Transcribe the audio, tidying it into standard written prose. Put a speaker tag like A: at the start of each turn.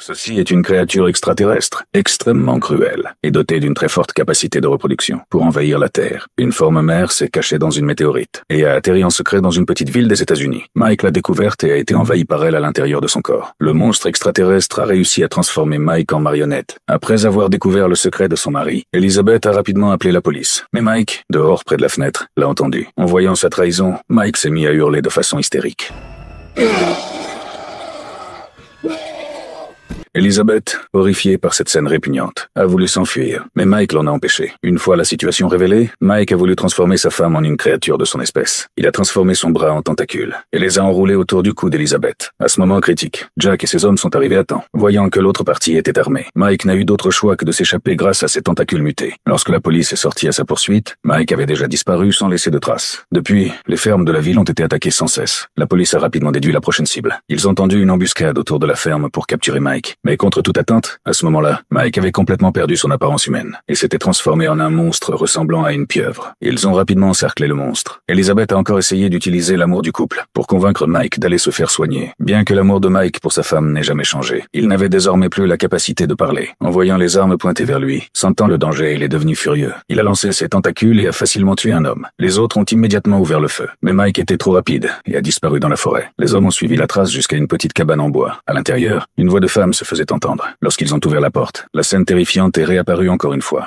A: Ceci est une créature extraterrestre, extrêmement cruelle, et dotée d'une très forte capacité de reproduction, pour envahir la Terre. Une forme mère s'est cachée dans une météorite, et a atterri en secret dans une petite ville des États-Unis. Mike l'a découverte et a été envahi par elle à l'intérieur de son corps. Le monstre extraterrestre a réussi à transformer Mike en marionnette. Après avoir découvert le secret de son mari, Elizabeth a rapidement appelé la police. Mais Mike, dehors près de la fenêtre, l'a entendu. En voyant sa trahison, Mike s'est mis à hurler de façon hystérique. Elizabeth, horrifiée par cette scène répugnante, a voulu s'enfuir, mais Mike l'en a empêché. Une fois la situation révélée, Mike a voulu transformer sa femme en une créature de son espèce. Il a transformé son bras en tentacule et les a enroulés autour du cou d'Elizabeth. À ce moment critique, Jack et ses hommes sont arrivés à temps. Voyant que l'autre partie était armée, Mike n'a eu d'autre choix que de s'échapper grâce à ses tentacules mutés. Lorsque la police est sortie à sa poursuite, Mike avait déjà disparu sans laisser de traces. Depuis, les fermes de la ville ont été attaquées sans cesse. La police a rapidement déduit la prochaine cible. Ils ont tendu une embuscade autour de la ferme pour capturer Mike. Mais contre toute attente, à ce moment-là, Mike avait complètement perdu son apparence humaine et s'était transformé en un monstre ressemblant à une pieuvre. Ils ont rapidement encerclé le monstre. Elizabeth a encore essayé d'utiliser l'amour du couple pour convaincre Mike d'aller se faire soigner. Bien que l'amour de Mike pour sa femme n'ait jamais changé, il n'avait désormais plus la capacité de parler. En voyant les armes pointées vers lui, sentant le danger, il est devenu furieux. Il a lancé ses tentacules et a facilement tué un homme. Les autres ont immédiatement ouvert le feu. Mais Mike était trop rapide et a disparu dans la forêt. Les hommes ont suivi la trace jusqu'à une petite cabane en bois. À l'intérieur, une voix de femme se faisait entendre. Lorsqu'ils ont ouvert la porte, la scène terrifiante est réapparue encore une fois.